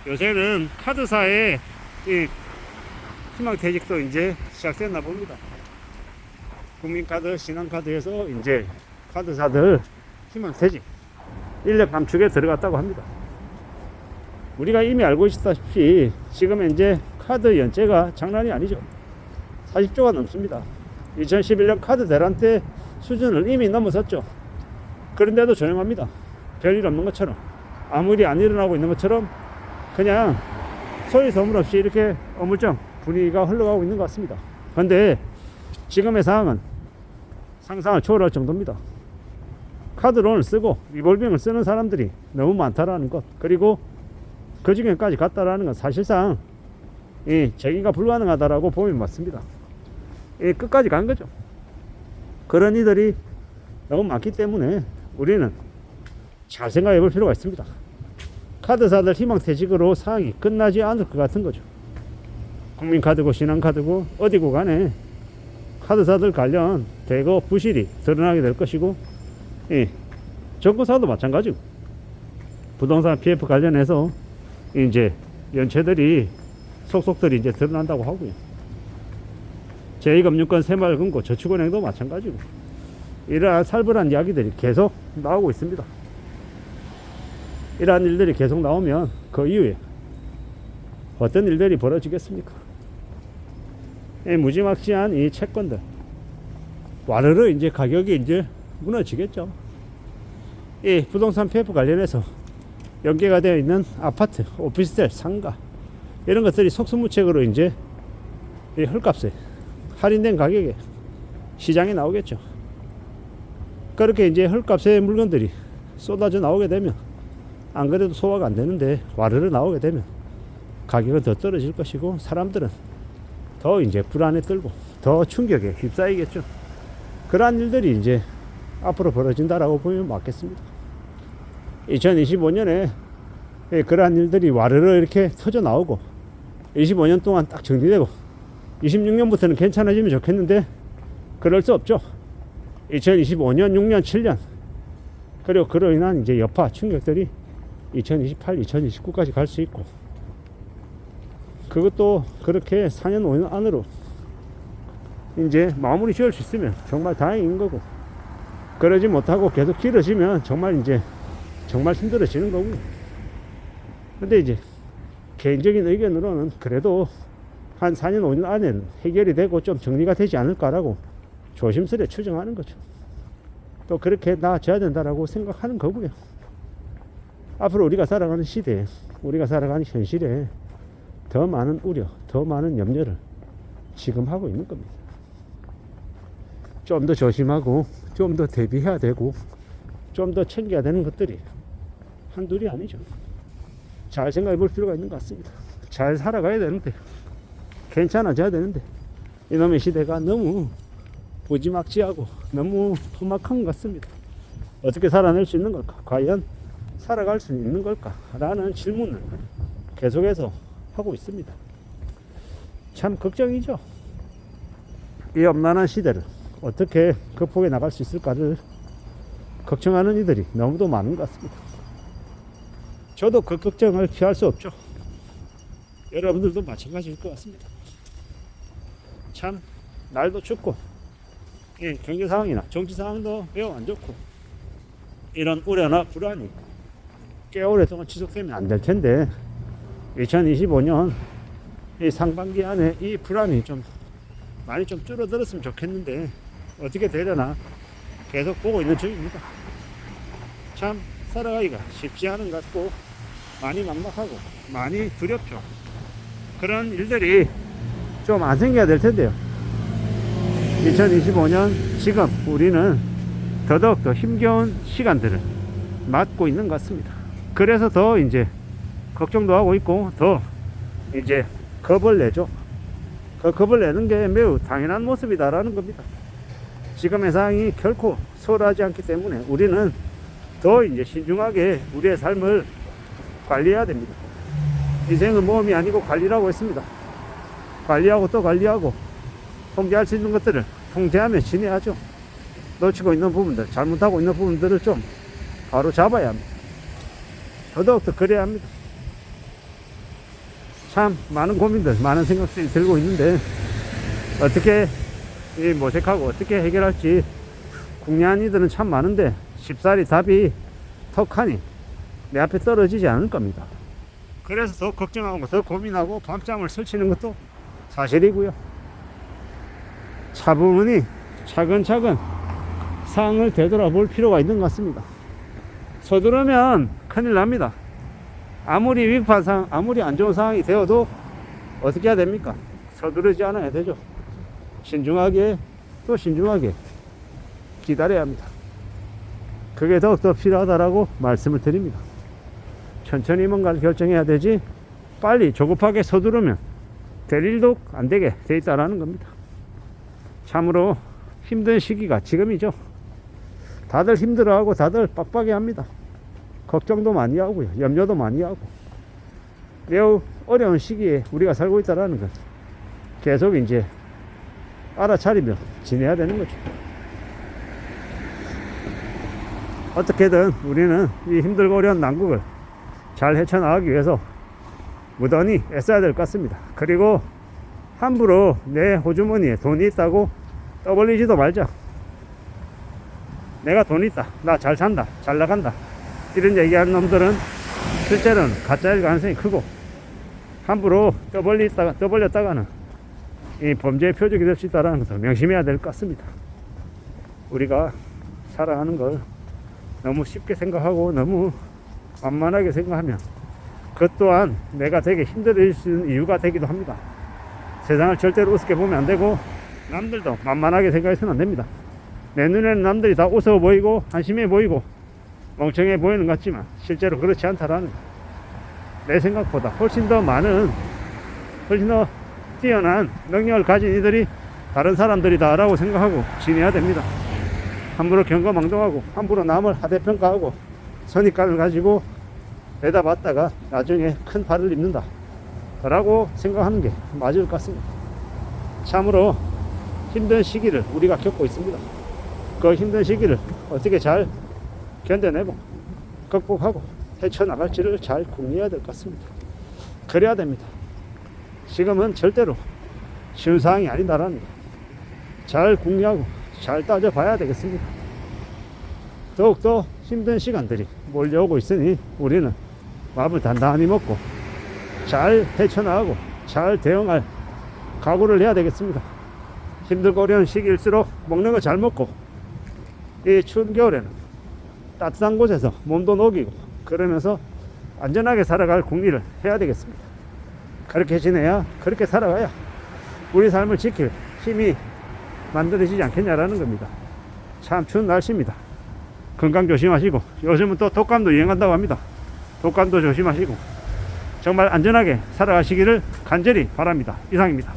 요새는 카드사의 이 희망퇴직도 이제 시작됐나 봅니다. 국민카드, 신한카드에서 이제 카드사들 희망퇴직 인력 감축에 들어갔다고 합니다. 우리가 이미 알고 있다시피 지금 이제 카드 연체가 장난이 아니죠. 40조가 넘습니다. 2011년 카드 대란 때 수준을 이미 넘어섰죠. 그런데도 조용합니다. 별일 없는 것처럼, 아무 일이 안 일어나고 있는 것처럼 그냥 소리 소문 없이 이렇게 어물쩡 분위기가 흘러가고 있는 것 같습니다. 그런데 지금의 상황은 상상을 초월할 정도입니다. 카드론을 쓰고 리볼빙을 쓰는 사람들이 너무 많다라는 것, 그리고 그 지경까지 갔다라는 건 사실상 이 재기가 불가능하다라고 보면 맞습니다. 이 끝까지 간 거죠. 그런 이들이 너무 많기 때문에 우리는 잘 생각해 볼 필요가 있습니다. 카드사들 희망퇴직으로 상황이 끝나지 않을 것 같은 거죠. 국민카드고 신한카드고 어디고 간에 카드사들 관련 대거 부실이 드러나게 될 것이고, 정권사도 마찬가지고 부동산 PF 관련해서 이제 연체들이 속속들이 이제 드러난다고 하고요. 제2금융권 새마을금고 저축은행도 마찬가지고 이러한 살벌한 이야기들이 계속 나오고 있습니다. 이러한 일들이 계속 나오면 그 이후에 어떤 일들이 벌어지겠습니까? 이 무지막지한 이 채권들 와르르 이제 가격이 이제 무너지겠죠. 이 부동산 PF 관련해서 연계가 되어 있는 아파트, 오피스텔, 상가 이런 것들이 속수무책으로 이제 이 헐값에 할인된 가격에 시장에 나오겠죠. 그렇게 이제 헐값의 물건들이 쏟아져 나오게 되면 안 그래도 소화가 안 되는데 와르르 나오게 되면 가격은 더 떨어질 것이고 사람들은 더 이제 불안에 떨고 더 충격에 휩싸이겠죠. 그러한 일들이 이제 앞으로 벌어진다라고 보면 맞겠습니다. 2025년에 그러한 일들이 와르르 이렇게 터져 나오고 25년 동안 딱 정리되고 26년부터는 괜찮아지면 좋겠는데 그럴 수 없죠. 2025년, 6년, 7년 그리고 그로 인한 이제 여파 충격들이 2028, 2029까지 갈 수 있고, 그것도 그렇게 4년, 5년 안으로 이제 마무리 지을 수 있으면 정말 다행인 거고, 그러지 못하고 계속 길어지면 정말 이제 정말 힘들어지는 거고. 근데 이제 개인적인 의견으로는 그래도 한 4년, 5년 안에는 해결이 되고 좀 정리가 되지 않을까라고 조심스레 추정하는 거죠. 또 그렇게 나아져야 된다라고 생각하는 거고요. 앞으로 우리가 살아가는 시대에, 우리가 살아가는 현실에 더 많은 우려, 더 많은 염려를 지금 하고 있는 겁니다. 좀 더 조심하고 좀 더 대비해야 되고 좀 더 챙겨야 되는 것들이 한둘이 아니죠. 잘 생각해 볼 필요가 있는 것 같습니다. 잘 살아가야 되는데, 괜찮아져야 되는데 이놈의 시대가 너무 무지막지하고 너무 험악한 것 같습니다. 어떻게 살아낼 수 있는 걸까? 과연 살아갈 수 있는 걸까? 라는 질문을 계속해서 하고 있습니다. 참 걱정이죠. 이 엄난한 시대를 어떻게 극복해 나갈 수 있을까를 걱정하는 이들이 너무도 많은 것 같습니다. 저도 그 걱정을 피할 수 없죠. 여러분들도 마찬가지일 것 같습니다. 참 날도 춥고 경제 상황이나 정치 상황도 매우 안 좋고, 이런 우려나 불안이 꽤 오랫동안 지속되면 안 될 텐데 2025년 이 상반기 안에 이 불안이 좀 많이 좀 줄어들었으면 좋겠는데 어떻게 되려나 계속 보고 있는 중입니다. 참 살아가기가 쉽지 않은 것 같고 많이 막막하고 많이 두렵죠. 그런 일들이 좀 안 생겨야 될 텐데요. 2025년 지금 우리는 더더욱 더 힘겨운 시간들을 맞고 있는 것 같습니다. 그래서 더 이제 걱정도 하고 있고 더 이제 겁을 내죠. 그 겁을 내는 게 매우 당연한 모습이다라는 겁니다. 지금의 상황이 결코 소홀하지 않기 때문에 우리는 더 이제 신중하게 우리의 삶을 관리해야 됩니다. 인생은 모험이 아니고 관리라고 했습니다. 관리하고 또 관리하고 통제할 수 있는 것들을 통제하며 지내야죠. 놓치고 있는 부분들, 잘못하고 있는 부분들을 좀 바로 잡아야 합니다. 더더욱더 그래야 합니다. 참 많은 고민들, 많은 생각들이 들고 있는데 어떻게 이 모색하고 어떻게 해결할지 궁리한 이들은 참 많은데 쉽사리 답이 턱하니 내 앞에 떨어지지 않을 겁니다. 그래서 더 걱정하고 더 고민하고 밤잠을 설치는 것도 사실이고요. 차분히 차근차근 상황을 되돌아볼 필요가 있는 것 같습니다. 서두르면 큰일 납니다. 아무리 위급한 상황, 아무리 안 좋은 상황이 되어도 어떻게 해야 됩니까? 서두르지 않아야 되죠. 신중하게 또 신중하게 기다려야 합니다. 그게 더욱더 필요하다라고 말씀을 드립니다. 천천히 뭔가를 결정해야 되지 빨리 조급하게 서두르면 될 일도 안 되게 돼 있다라는 겁니다. 참으로 힘든 시기가 지금이죠. 다들 힘들어하고 다들 빡빡해 합니다. 걱정도 많이 하고요. 염려도 많이 하고 매우 어려운 시기에 우리가 살고 있다라는 것 계속 이제 알아차리며 지내야 되는 거죠. 어떻게든 우리는 이 힘들고 어려운 난국을 잘 헤쳐나가기 위해서 무던히 애써야 될 것 같습니다. 그리고 함부로 내 호주머니에 돈이 있다고 떠벌리지도 말자. 내가 돈 있다, 나 잘 산다, 잘 나간다, 이런 얘기하는 놈들은 실제로는 가짜일 가능성이 크고 함부로 떠벌렸다가는 이 범죄의 표적이 될 수 있다는 것을 명심해야 될 것 같습니다. 우리가 살아가는 걸 너무 쉽게 생각하고 너무 만만하게 생각하면 그것 또한 내가 되게 힘들어질 수 있는 이유가 되기도 합니다. 세상을 절대로 우습게 보면 안 되고 남들도 만만하게 생각해서는 안 됩니다. 내 눈에는 남들이 다 우스워 보이고 한심해 보이고 멍청해 보이는 것 같지만 실제로 그렇지 않다라는 내 생각보다 훨씬 더 많은, 훨씬 더 뛰어난 능력을 가진 이들이 다른 사람들이다 라고 생각하고 지내야 됩니다. 함부로 경거망동하고 함부로 남을 하대평가하고 선입관을 가지고 내다봤다가 나중에 큰 발을 입는다 라고 생각하는 게 맞을 것 같습니다. 참으로 힘든 시기를 우리가 겪고 있습니다. 그 힘든 시기를 어떻게 잘 견뎌내고 극복하고 헤쳐나갈지를 잘 궁리해야 될 것 같습니다. 그래야 됩니다. 지금은 절대로 쉬운 상황이 아니다라는 거 잘 궁리하고 잘 따져봐야 되겠습니다. 더욱더 힘든 시간들이 몰려오고 있으니 우리는 마음을 단단히 먹고 잘 헤쳐나가고 잘 대응할 각오를 해야 되겠습니다. 힘들고 어려운 시기일수록 먹는 거 잘 먹고 이 추운 겨울에는 따뜻한 곳에서 몸도 녹이고 그러면서 안전하게 살아갈 궁리를 해야 되겠습니다. 그렇게 지내야, 그렇게 살아가야 우리 삶을 지킬 힘이 만들어지지 않겠냐라는 겁니다. 참 추운 날씨입니다. 건강 조심하시고 요즘은 또 독감도 유행한다고 합니다. 독감도 조심하시고 정말 안전하게 살아가시기를 간절히 바랍니다. 이상입니다.